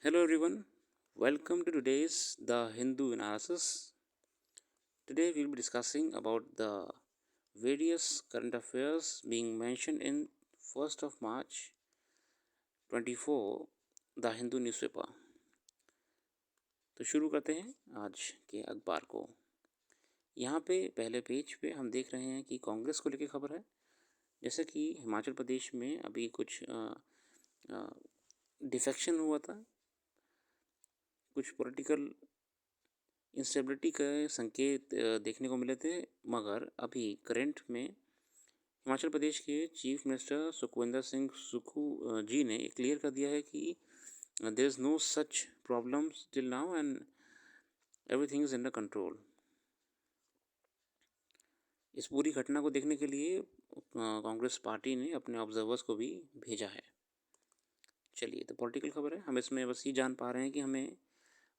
Hello everyone, welcome to today's The Hindu Analysis. Today we'll be discussing about the various current affairs being mentioned in 1st of March 24 The Hindu newspaper. तो शुरू करते हैं आज के अखबार को। यहाँ पे पहले पेज पे हम देख रहे हैं कि कांग्रेस को लेकर खबर है। जैसे कि हिमाचल प्रदेश में अभी कुछ डिफेक्शन हुआ था, कुछ पॉलिटिकल इंस्टेबिलिटी के संकेत देखने को मिले थे, मगर अभी करंट में हिमाचल प्रदेश के चीफ मिनिस्टर सुखविंदर सिंह सुक्खू जी ने क्लियर कर दिया है कि there is no such problems till now and everything is under control. इस पूरी घटना को देखने के लिए कांग्रेस पार्टी ने अपने ऑब्जर्वर्स को भी भेजा है। चलिए, तो पॉलिटिकल खबर है, हम इसमें बस ये जान पा रहे हैं कि हमें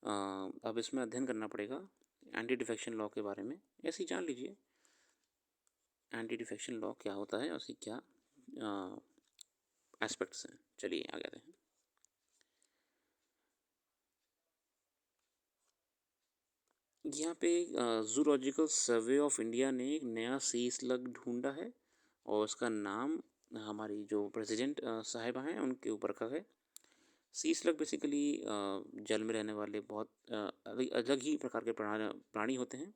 अब इसमें अध्ययन करना पड़ेगा एंटी डिफेक्शन लॉ के बारे में। ऐसे ही जान लीजिए एंटी डिफेक्शन लॉ क्या होता है और उसकी क्या एस्पेक्ट्स हैं। चलिए आगे आते हैं। यहाँ पे जूलॉजिकल सर्वे ऑफ इंडिया ने एक नया सी स्लग ढूंढा है और उसका नाम हमारी जो प्रेसिडेंट साहिबा हैं उनके ऊपर रखा है। सी स्लग बेसिकली जल में रहने वाले बहुत अलग ही प्रकार के प्राणी होते हैं।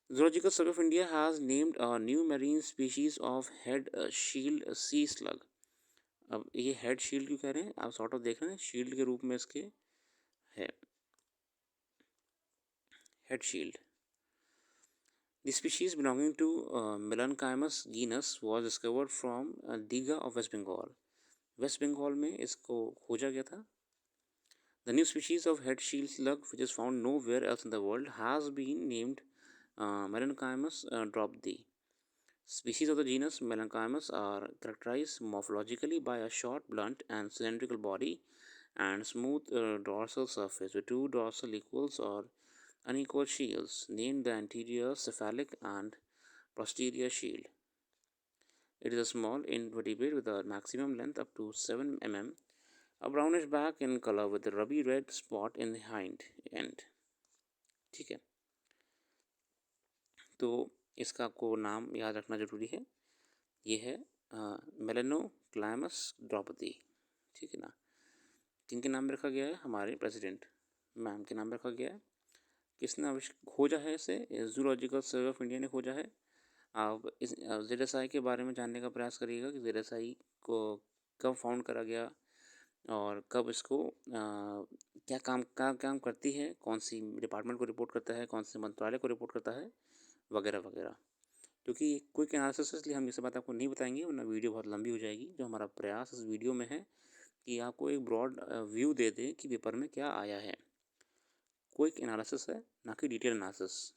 Zoological Survey of India has named a new marine species of head shield sea slug. अब ये हेड शील्ड क्यों कह रहे हैं, आप सॉर्ट ऑफ देख रहे हैं, शील्ड के रूप में इसके है head shield. The species belonging to Melanchimus genus was discovered from Digha of West Bengal. West Bengal में इसको खोजा गया था। The new species of head shield slug, which is found nowhere else in the world, has been named Melanchimus dropdi. Species of the genus Melanchimus are characterized morphologically by a short, blunt, and cylindrical body and smooth dorsal surface with two dorsal equals or unequal shields, named the anterior cephalic and posterior shield. It is a small invertebrate with a maximum length up to 7 mm, a brownish back in color with a ruby red spot in the hind end. ठीक है, तो इसका आपको नाम याद रखना जरूरी है। ये है मेलेनोक्लाइमस ड्रॉपदी। ठीक है ना। किनके नाम में रखा गया है, हमारे प्रेसिडेंट मैम के नाम में रखा गया है। किसने खोजा है इसे, जूलॉजिकल सर्वे ऑफ इंडिया ने खोजा है। आप इस ZSI के बारे में जानने का प्रयास करिएगा कि ZSI को कब फाउंड करा गया और कब इसको क्या काम करती है, कौन सी डिपार्टमेंट को रिपोर्ट करता है, कौन से मंत्रालय को रिपोर्ट करता है, वगैरह वगैरह। क्योंकि क्विक एनालिसिस इसलिए हम ये सब बात आपको नहीं बताएंगे वरना वीडियो बहुत लंबी हो जाएगी। जो हमारा प्रयास इस वीडियो में है कि आपको एक ब्रॉड व्यू दे दें कि पेपर में क्या आया है। क्विक एनालिसिस है, ना कि डिटेल एनालिसिस।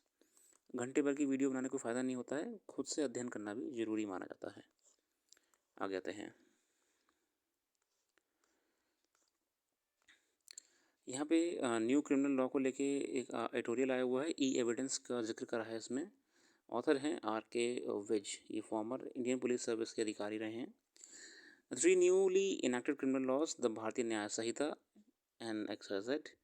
घंटे भर की वीडियो बनाने को फ़ायदा नहीं होता है, खुद से अध्ययन करना भी ज़रूरी माना जाता है। आगे आते हैं। यहाँ पे न्यू क्रिमिनल लॉ को लेके एक एडिटोरियल आया हुआ है, ई एविडेंस का जिक्र करा है इसमें। ऑथर हैं RK विज, ये फॉर्मर इंडियन पुलिस सर्विस के अधिकारी रहे हैं। 3 newly enacted criminal laws, the Bharatiya Nyaya Sanhita and XYZ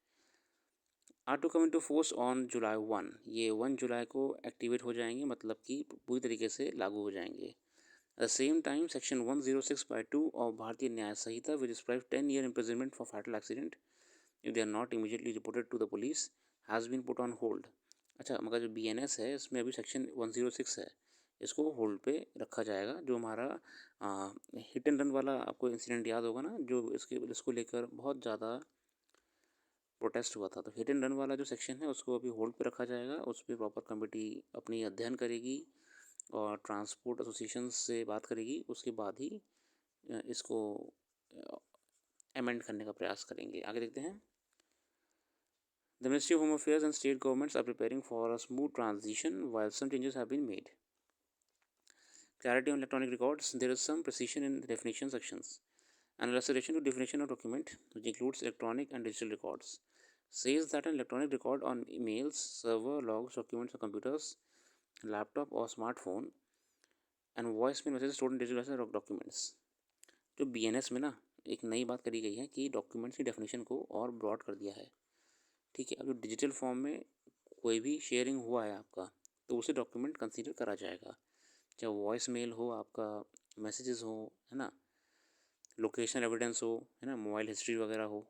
are to come into force on July 1। ये 1 जुलाई को एक्टिवेट हो जाएंगे, मतलब कि पूरी तरीके से लागू हो जाएंगे। At the same time, Section 106(2) of भारतीय न्याय संहिता which describes 10 year imprisonment for fatal accident if they are not immediately reported to the police has been put on hold. अच्छा, मगर जो BNS है इसमें अभी सेक्शन 106 है, इसको होल्ड पे रखा जाएगा। जो हमारा हिट एंड रन वाला आपको इंसिडेंट याद होगा ना, जो इसको लेकर बहुत ज़्यादा प्रोटेस्ट हुआ था, तो हिट एंड रन वाला जो सेक्शन है उसको अभी होल्ड पे रखा जाएगा। उस पर प्रॉपर कमेटी अपनी अध्ययन करेगी और ट्रांसपोर्ट एसोसिएशन से बात करेगी, उसके बाद ही इसको अमेंड करने का प्रयास करेंगे। आगे देखते हैं। The Ministry of Home Affairs and state governments are preparing for a smooth transition while some changes have been made. Clarity on electronic records. There is some precision in the definition sections. An illustration to definition of document, which includes electronic and digital records, says that an electronic record on emails, server, logs, documents or computers, laptop or smartphone and voicemail messages stored in digital documents. जो BNS में ना एक नई बात करी गई है कि डॉक्यूमेंट्स की डेफिनेशन को और ब्रॉड कर दिया है। ठीक है, अब जो डिजिटल फॉर्म में कोई भी शेयरिंग हुआ है आपका, तो उसे डॉक्यूमेंट कंसीडर करा जाएगा, चाहे वॉइस मेल हो, आपका मैसेजेस हो, है ना, लोकेशन एविडेंस हो, है ना, मोबाइल हिस्ट्री वगैरह हो,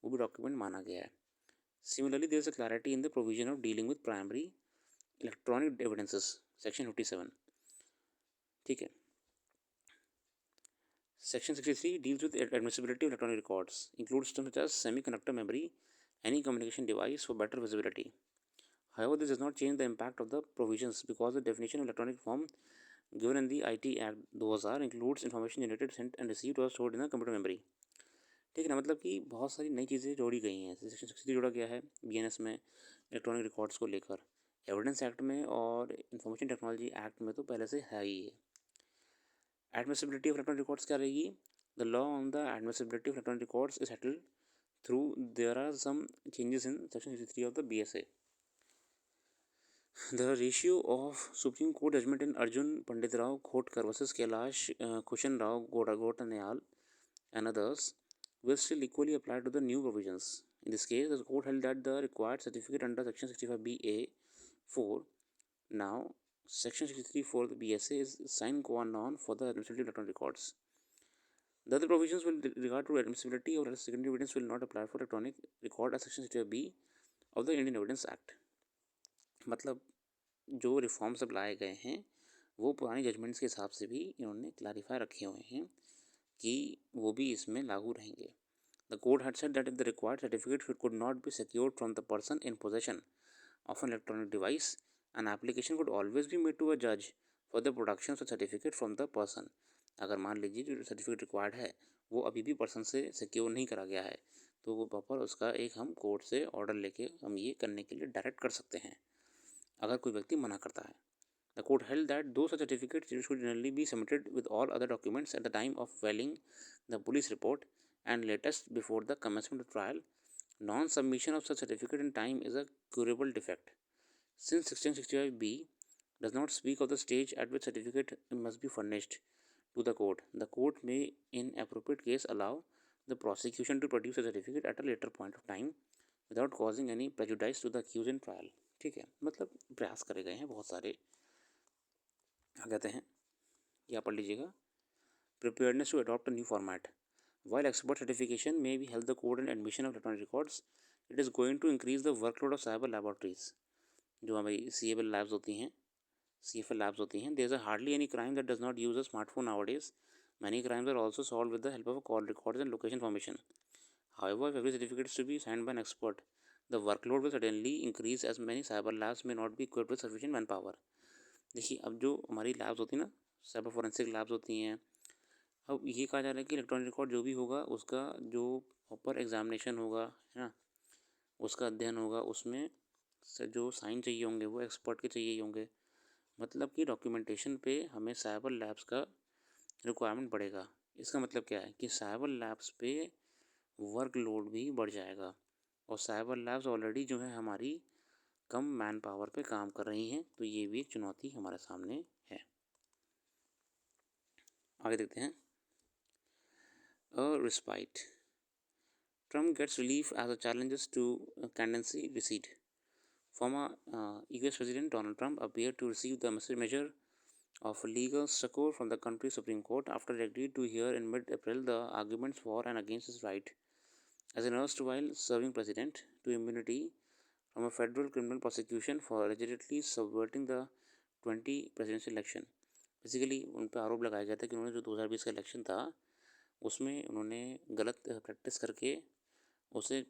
वो भी डॉक्यूमेंट माना गया है। Similarly there is a clarity in the provision of dealing with primary electronic evidences, section 57। ठीक है, Section 63 deals with admissibility of electronic records, includes terms such as semiconductor memory, any communication device for better visibility. However, this does not change the impact of the provisions because the definition of electronic form given in the IT Act 2000 includes information generated, sent and received or stored in the computer memory. ठीक है ना, मतलब कि बहुत सारी नई चीज़ें जोड़ी गई हैं। सेक्शन 63 जोड़ा गया है BNS में इलेक्ट्रॉनिक रिकॉर्ड्स को लेकर, एविडेंस एक्ट में और इंफॉर्मेशन टेक्नोलॉजी एक्ट में तो पहले से है ही है। एडमिसिबिलिटी ऑफ इलेक्ट्रॉनिक रिकॉर्ड्स क्या रहेगी? The law on the admissibility of electronic records is settled through there are some changes in section 63 of the BSA. The ratio of Supreme Court judgment in Arjun Pandit Rao Khotkar versus Kailash Kushan Rao Gotanayal and others will still equally apply to the new provisions. In this case, the court held that the required certificate under Section 65BA(4), now Section 63 for the BSA, is sine qua non for the admissibility of electronic records. The other provisions with regard to admissibility or secondary evidence will not apply for electronic record as Section 65B of the Indian Evidence Act. मतलब जो reforms अब लाए गए हैं वो पुरानी judgements के हिसाब से भी इन्होंने क्लैरिफाई रखे हुए हैं कि वो भी इसमें लागू रहेंगे. The court had said that if the required certificate could not be secured from the person in possession of an electronic device, an application could always be made to a judge for the production of the certificate from the person. अगर मान लीजिए जो certificate required है वो अभी भी person से secure नहीं करा गया है, तो वो प्रॉपर उसका एक हम कोर्ट से ऑर्डर लेके हम ये करने के लिए डायरेक्ट कर सकते हैं अगर कोई व्यक्ति मना करता है. The court held that those certificates should generally be submitted with all other documents at the time of filing the police report and latest before the commencement of trial. Non-submission of such certificate in time is a curable defect. Since Section 65B does not speak of the stage at which certificate must be furnished to the court may in appropriate case allow the prosecution to produce a certificate at a later point of time without causing any prejudice to the accused in trial. ठीक है, मतलब प्रयास करे गए हैं बहुत सारे. आ कहते हैं, या पढ़ लीजिएगा. Preparedness to adopt a new format. While expert certification may be held the code and admission of electronic records, it is going to increase the workload of cyber laboratories. जो हमारी CFL labs होती हैं, there is hardly any crime that does not use a smartphone nowadays. Many crimes are also solved with the help of call records and location information. However, if every certificate is to be signed by an expert, the workload will suddenly increase as many cyber labs may not be equipped with sufficient manpower. देखिए, अब जो हमारी labs होती हैं ना, cyber forensic labs होती हैं, अब ये कहा जा रहा है कि इलेक्ट्रॉनिक रिकॉर्ड जो भी होगा उसका जो प्रॉपर एग्जामिनेशन होगा, है ना, उसका अध्ययन होगा, उसमें से जो साइन चाहिए होंगे वो एक्सपर्ट के चाहिए ही होंगे. मतलब कि डॉक्यूमेंटेशन पे हमें साइबर लैब्स का रिक्वायरमेंट बढ़ेगा. इसका मतलब क्या है कि साइबर लैब्स पे वर्कलोड भी बढ़ जाएगा और साइबर लैब्स ऑलरेडी जो है हमारी कम मैन पावर पे काम कर रही हैं, तो ये भी एक चुनौती हमारे सामने है. आगे देखते हैं. Respite. Trump gets relief as the challenges to candidacy recede. Former US President Donald Trump appeared to receive the measure of legal succor from the country's Supreme Court after it agreed to hear in mid-April the arguments for and against his right as an erstwhile serving president to immunity from a federal criminal prosecution for allegedly subverting the 20 presidential election. Basically उन पर आरोप लगाया गया था कि उन्होंने जो 2020 का इलेक्शन था उसमें उन्होंने गलत प्रैक्टिस करके उसे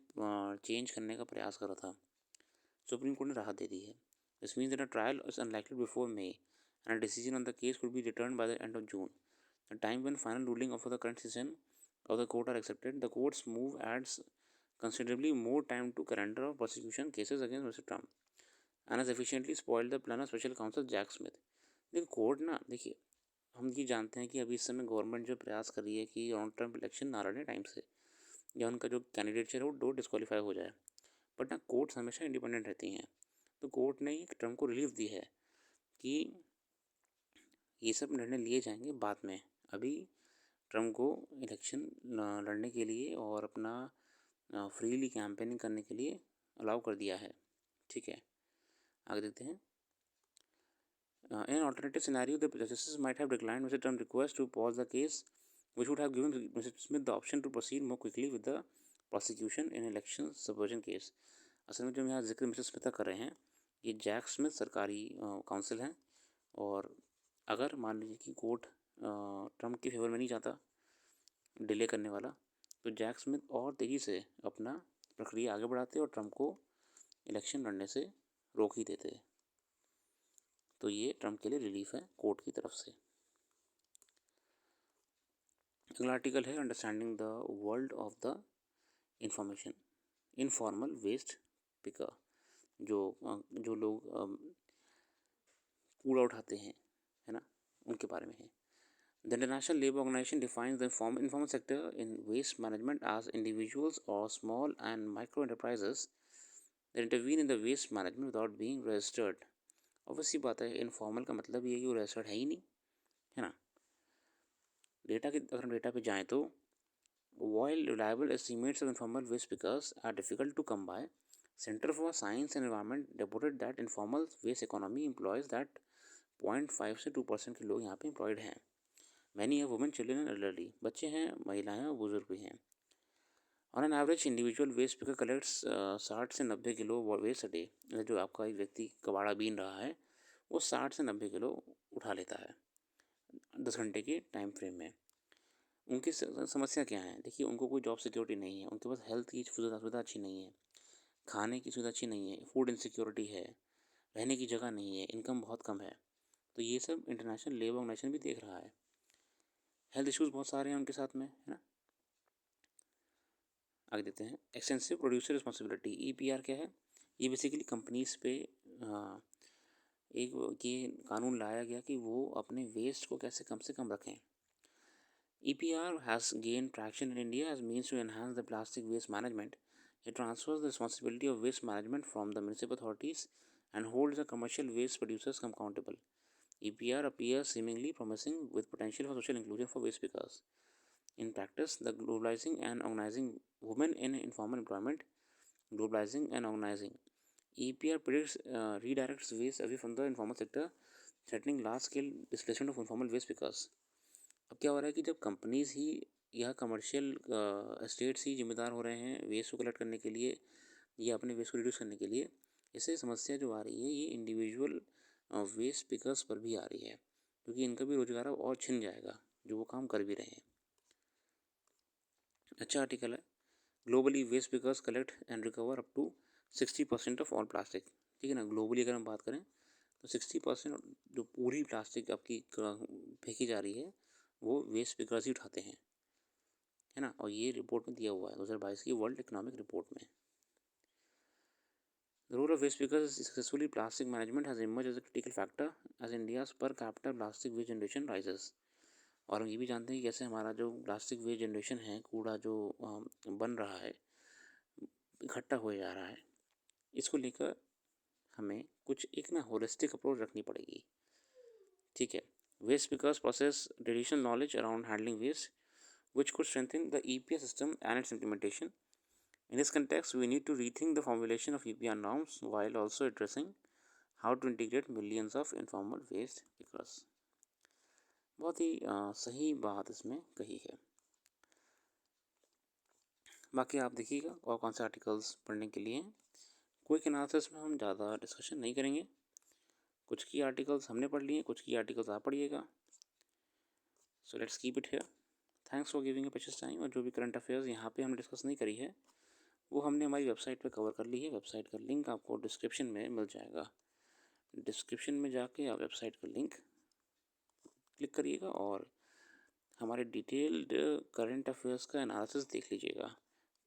चेंज करने का प्रयास करा था. सुप्रीम कोर्ट ने राहत दे दी है. This means that a trial is unlikely before May and a decision on the case could be return by the end of June, the time when final ruling of the current session of the court are accepted. The court's move adds considerably more time to calendar of prosecution cases against Mr. Trump and has efficiently spoiled the plan of Special Counsel Jack Smith. देखिए court ना, देखिए हम ये जानते हैं कि अभी इस समय गवर्नमेंट जो प्रयास कर रही है कि ऑन ट्रम्प इलेक्शन ना लड़े टाइम से या उनका जो कैंडिडेट है वो डिस्क्वालीफाई हो जाए, बट ना कोर्ट्स हमेशा इंडिपेंडेंट रहती हैं. तो कोर्ट ने ट्रम्प को रिलीफ दी है कि ये सब निर्णय लिए जाएंगे बाद में. अभी ट्रम्प को इलेक्शन लड़ने के लिए और अपना फ्रीली कैंपेनिंग करने के लिए अलाउ कर दिया है। ठीक है, आगे देखते हैं। In an alternative scenario, the justices might have declined Mr. Trump's request to pause the case, which would have given Mr. Smith the option to proceed more quickly with the prosecution in election subversion case. असल में जो यहाँ जिक्र mister Smith का कर रहे हैं, ये जैक स्मिथ सरकारी काउंसिल हैं, और अगर मान लीजिए कि कोर्ट ट्रम्प के फेवर में नहीं जाता डिले करने वाला, तो जैक स्मिथ और तेज़ी से अपना प्रक्रिया आगे बढ़ाते और ट्रम्प को इलेक्शन लड़ने से रोक ही देते। तो ये ट्रम्प के लिए रिलीफ है कोर्ट की तरफ से। अगला आर्टिकल है understanding the world of the information informal waste picker, जो लोग कूड़ा उठाते हैं, है ना, उनके बारे में है। The International Labour Organization defines the informal sector in waste management as individuals or small and micro enterprises that intervene in the waste management without being registered. Obviously बात है, इनफॉर्मल का मतलब ये है कि वो रजिस्टर्ड है ही नहीं, है ना। अगर हम डेटा पे जाएँ तो while reliable estimates of informal waste pickers are difficult to come by, Center for Science and Environment reported that informal waste economy employs that 0.5 से 2% के लोग यहाँ पे एम्प्लॉयड हैं। Many are women, children and elderly, बच्चे हैं, महिलाएं और बुजुर्ग भी हैं। On an average, individual waste picker collects 60 से 90 किलो वेस्ट अ डे। जो आपका एक व्यक्ति कबाड़ा बीन रहा है, वो 60 से 90 किलो उठा लेता है 10 घंटे के टाइम फ्रेम में। उनकी समस्या क्या है? देखिए, उनको कोई जॉब सिक्योरिटी नहीं है, उनके पास हेल्थ की सुविधा अच्छी नहीं है, खाने की सुविधा अच्छी नहीं है, फूड इनसिक्योरिटी है, रहने की जगह नहीं है, इनकम बहुत कम है। तो ये सब इंटरनेशनल लेबर ऑर्गेनाइजेशन भी देख रहा है। हेल्थ इश्यूज़ बहुत सारे हैं उनके साथ में, है ना। आगे देते हैं। एक्सटेंसिव प्रोड्यूसर रिस्पॉन्सिबिलिटी, EPR क्या है? ये बेसिकली कंपनीज पे एक ये कानून लाया गया कि वो अपने वेस्ट को कैसे कम से कम रखें। EPR has gained traction in India as means to enhance the plastic waste management. It transfers the responsibility of waste management from the municipal authorities and holds the commercial waste producers accountable. EPR appears seemingly promising with potential for social inclusion for waste pickers. In practice, the globalizing and organizing women in informal employment, EPR predicts redirects waste away from the informal sector, threatening large-scale displacement of informal waste pickers. अब क्या हो रहा है कि जब companies ही या commercial estates ही जिम्मेदार हो रहे हैं वेस्ट को कलेक्ट करने के लिए या अपने वेस्ट को रिड्यूस करने के लिए, इससे समस्या जो आ रही है ये इंडिविजुअल वेस्ट पिकर्स पर भी आ रही है, क्योंकि इनका भी रोजगार और छिन जाएगा जो वो काम कर भी रहे हैं। अच्छा आर्टिकल है। Globally waste pickers collect and recover up to 60% of all plastic. ठीक है ना, ग्लोबली अगर हम बात करें तो 60% जो पूरी प्लास्टिक आपकी फेंकी जा रही है वो वेस्ट पिकर्स ही उठाते हैं, है ना। और ये रिपोर्ट में दिया हुआ है 2022 की वर्ल्ड इकोनॉमिक रिपोर्ट में। The role of waste pickers in successfully plastic management has emerged as a critical factor as India's per capita plastic waste generation rises. और हम ये भी जानते हैं कि कैसे हमारा जो प्लास्टिक वेस्ट जनरेशन है, कूड़ा जो बन रहा है, इकट्ठा हो जा रहा है, इसको लेकर हमें कुछ एक ना होलिस्टिक अप्रोच रखनी पड़ेगी। ठीक है। Waste pickers process traditional knowledge around handling waste which could strengthen the EPR system and its implementation. In this context, we need to rethink the formulation of EPR norms while also addressing how to integrate millions of informal waste pickers. बहुत ही सही बात इसमें कही है। बाकी आप देखिएगा और कौन से आर्टिकल्स पढ़ने के लिए। क्विक एनालिसिस में हम ज़्यादा डिस्कशन नहीं करेंगे, कुछ की आर्टिकल्स हमने पढ़ लिए, कुछ की आर्टिकल्स आप पढ़िएगा। So let's keep it here. Thanks for giving a precious time. और जो भी करंट अफेयर्स यहाँ पे हमने डिस्कस नहीं करी है वो हमने हमारी वेबसाइट पे कवर कर ली है। वेबसाइट का लिंक आपको डिस्क्रिप्शन में मिल जाएगा। डिस्क्रिप्शन में जाके आप वेबसाइट का लिंक क्लिक करिएगा और हमारे डिटेल्ड करंट अफेयर्स का एनालिसिस देख लीजिएगा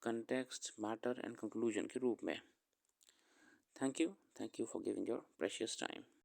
कंटेक्स्ट, मैटर एंड कंक्लूजन के रूप में। Thank you for giving your precious time.